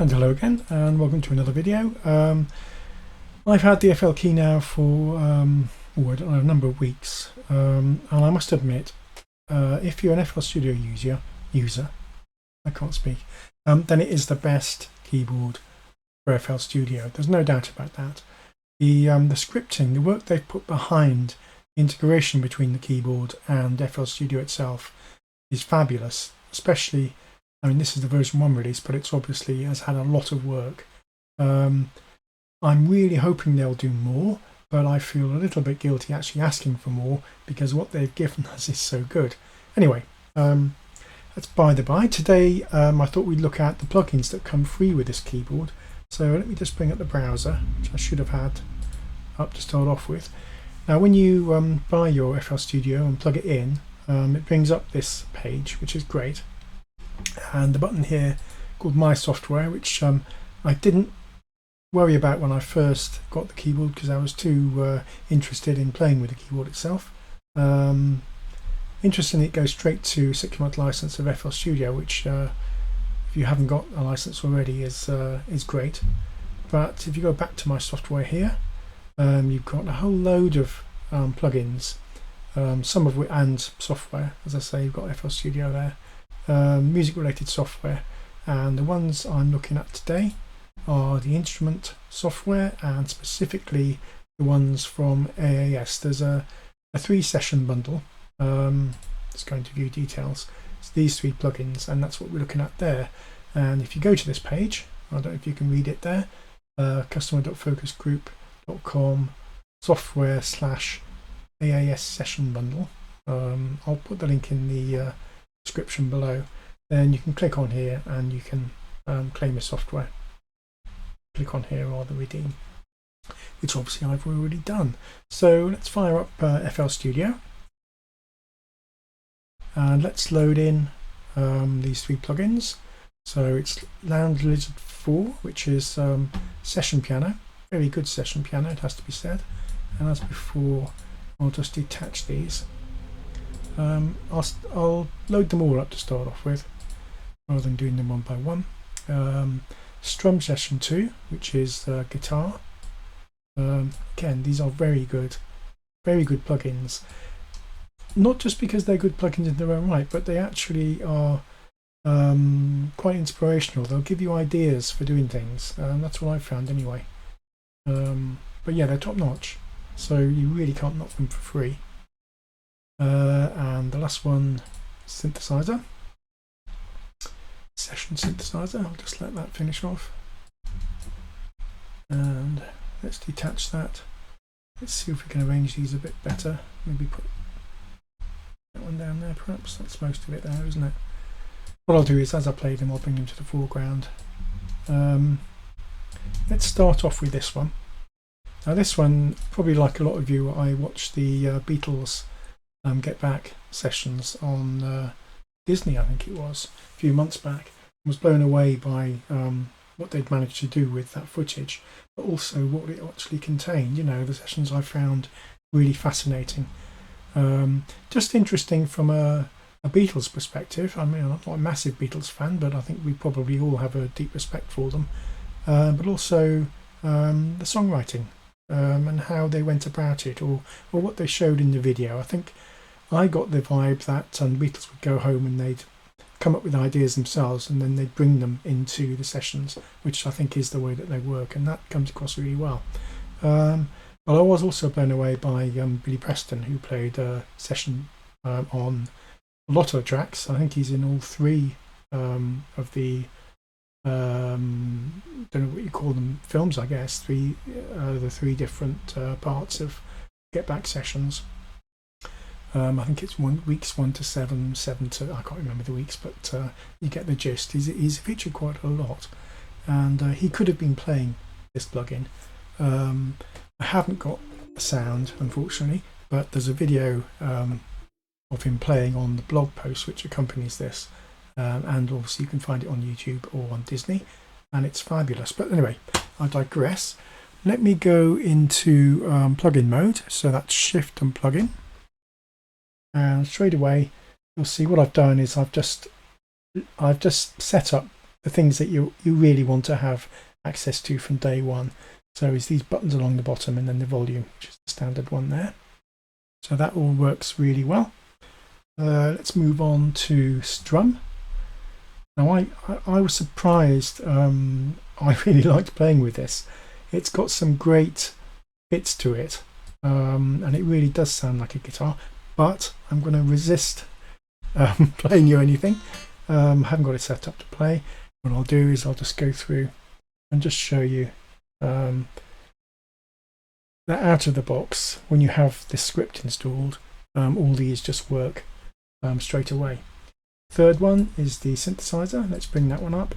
And hello again, and welcome to another video. I've had the FL key now for I don't know, a number of weeks, and I must admit, if you're an FL Studio user, I can't speak, then it is the best keyboard for FL Studio. There's no doubt about that. The scripting, the work they've put behind integration between the keyboard and FL Studio itself is fabulous, especially. I mean, this is the version 1 release, but it's obviously has had a lot of work. I'm really hoping they'll do more, but I feel a little bit guilty actually asking for more because what they've given us is so good. Anyway, that's by the by. Today, I thought we'd look at the plugins that come free with this keyboard. So let me just bring up the browser, which I should have had up to start off with. Now, when you buy your FL Studio and plug it in, it brings up this page, which is great. And the button here called My Software, which I didn't worry about when I first got the keyboard because I was too interested in playing with the keyboard itself. Interestingly, it goes straight to 6-month license of FL Studio, which if you haven't got a license already is great. But if you go back to My Software here, you've got a whole load of plugins, some of which and software. As I say, you've got FL Studio there. Music related software, and the ones I'm looking at today are the instrument software and specifically the ones from AAS. There's a 3-session bundle. Let's go into view details. It's these 3 plugins, and that's what we're looking at there. And if you go to this page, I don't know if you can read it there, customer.focusgroup.com software/AAS session bundle. I'll put the link in the description below. Then you can click on here and you can claim your software. Click on here or the redeem, which obviously I've already done. So let's fire up FL Studio and let's load in these 3 plugins. So it's Lounge Lizard 4, which is session piano, very good session piano, it has to be said. And as before, I'll just detach these. I'll load them all up to start off with, rather than doing them one by one. Strum Session 2, which is guitar. Again, these are very good plugins. Not just because they're good plugins in their own right, but they actually are quite inspirational. They'll give you ideas for doing things. That's what I've found anyway. But yeah, they're top notch, so you really can't knock them for free. And the last one, synthesizer, session synthesizer. I'll just let that finish off, and let's detach that. Let's see if we can arrange these a bit better. Maybe put that one down there, perhaps. That's most of it there, isn't it? What I'll do is, as I play them, I'll bring them to the foreground. Let's start off with this one. Now this one, probably like a lot of you, I watched the Beatles Get Back sessions on Disney, I think it was, a few months back. I was blown away by what they'd managed to do with that footage, but also what it actually contained. You know, the sessions I found really fascinating. Just interesting from a Beatles perspective. I mean, I'm not a massive Beatles fan, but I think we probably all have a deep respect for them. But also the songwriting and how they went about it, or what they showed in the video. I think I got the vibe that the Beatles would go home and they'd come up with ideas themselves and then they'd bring them into the sessions, which I think is the way that they work, and that comes across really well. But I was also blown away by Billy Preston, who played a session on a lot of the tracks. I think he's in all 3 of the don't know what you call them, films, I guess, the 3 different parts of Get Back sessions. I think it's weeks 1 to 7, 7 to, I can't remember the weeks, but you get the gist. He's featured quite a lot, and he could have been playing this plugin. I haven't got a sound, unfortunately, but there's a video of him playing on the blog post which accompanies this, and obviously you can find it on YouTube or on Disney, and it's fabulous. But anyway, I digress. Let me go into plugin mode, so that's Shift and Plugin. And straight away you'll see what I've done is I've just set up the things that you really want to have access to from day one. So it's these buttons along the bottom and then the volume, which is the standard one there. So that all works really well. Let's move on to strum. Now I was surprised. I really liked playing with this. It's got some great bits to it, and it really does sound like a guitar, but I'm going to resist playing you anything. I haven't got it set up to play. What I'll do is I'll just go through and just show you that out of the box, when you have this script installed, all these just work straight away. Third one is the synthesizer. Let's bring that one up.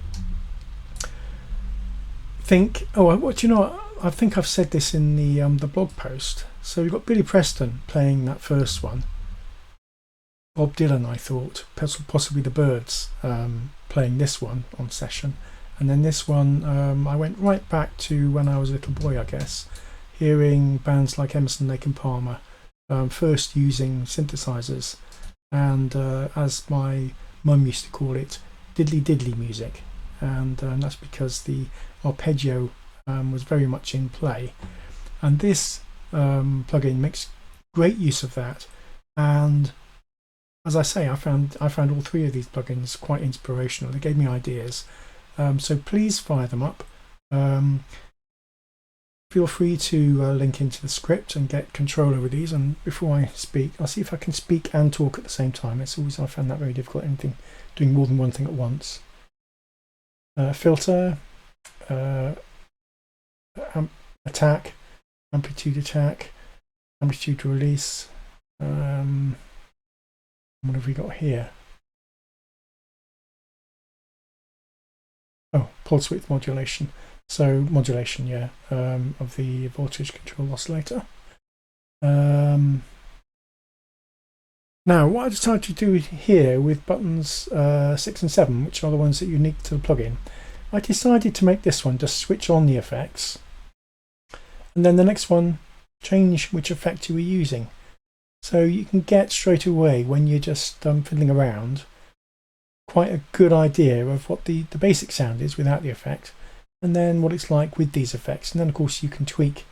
What you know? I think I've said this in the blog post. So we've got Billy Preston playing that first one. Bob Dylan, I thought, possibly the Byrds, playing this one on session. And then this one, I went right back to when I was a little boy, I guess, hearing bands like Emerson, Lake and Palmer, first using synthesizers, and as my mum used to call it, diddly diddly music. And that's because the arpeggio was very much in play. And this plugin makes great use of that. And as I say, I found all three of these plugins quite inspirational. They gave me ideas. So please fire them up. Feel free to link into the script and get control over these. And before I speak, I'll see if I can speak and talk at the same time. I found that very difficult, doing more than one thing at once. Filter, attack, amplitude attack, amplitude release. What have we got here? Oh, pulse width modulation. So modulation, yeah, of the voltage control oscillator. Now, what I decided to do here with buttons 6 and 7, which are the ones that are unique to the plugin, I decided to make this one just switch on the effects, and then the next one change which effect you were using. So you can get straight away, when you're just fiddling around, quite a good idea of what the basic sound is without the effect, and then what it's like with these effects. And then of course you can tweak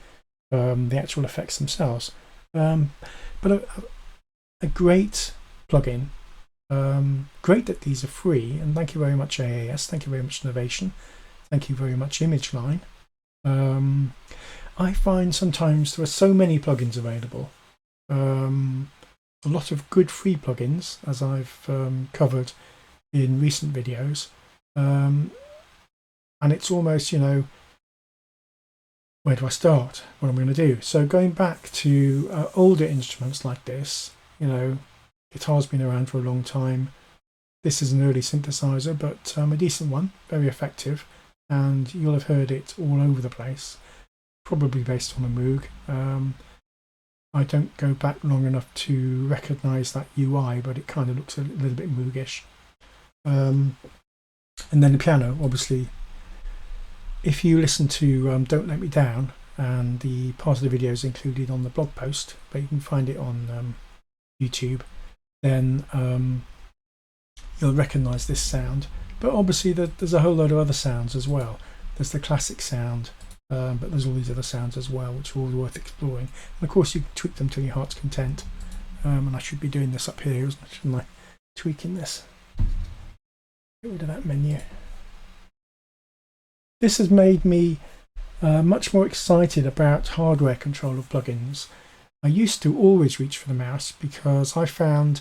the actual effects themselves. But a great plugin. Great that these are free, and thank you very much AAS, thank you very much Novation, thank you very much ImageLine. I find sometimes there are so many plugins available. A lot of good free plugins, as I've covered in recent videos, and it's almost, where do I start? What am I going to do? So going back to older instruments like this, guitar's been around for a long time. This is an early synthesizer, but a decent one, very effective, and you'll have heard it all over the place, probably based on a Moog. I don't go back long enough to recognise that UI, but it kind of looks a little bit Moogish. And then the piano, obviously. If you listen to Don't Let Me Down, and the part of the video is included on the blog post, but you can find it on YouTube, then you'll recognise this sound. But obviously there's a whole load of other sounds as well. There's the classic sound, but there's all these other sounds as well, which are all worth exploring. And of course you can tweak them to your heart's content. And I should be doing this up here, shouldn't I? Tweaking this. Get rid of that menu. This has made me much more excited about hardware control of plugins. I used to always reach for the mouse because I found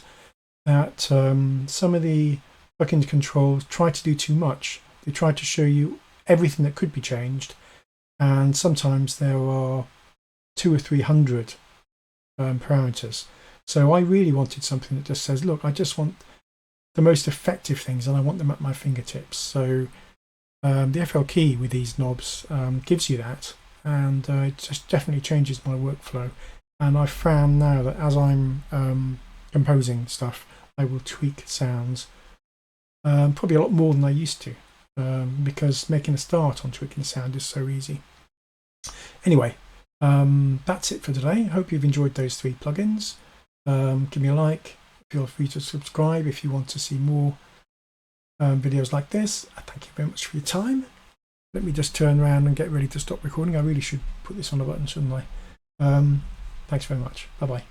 that some of the plugin controls try to do too much. They try to show you everything that could be changed, and sometimes there are 200 or 300 parameters. So I really wanted something that just says, look, I just want the most effective things and I want them at my fingertips. So the FL key with these knobs gives you that, and it just definitely changes my workflow. And I found now that as I'm composing stuff, I will tweak sounds probably a lot more than I used to, because making a start on tweaking the sound is so easy. Anyway, that's it for today. Hope you've enjoyed those 3 plugins. Give me a like, feel free to subscribe if you want to see more videos like this. I thank you very much for your time. Let me just turn around and get ready to stop recording. I really should put this on a button, shouldn't I? Thanks very much. Bye bye.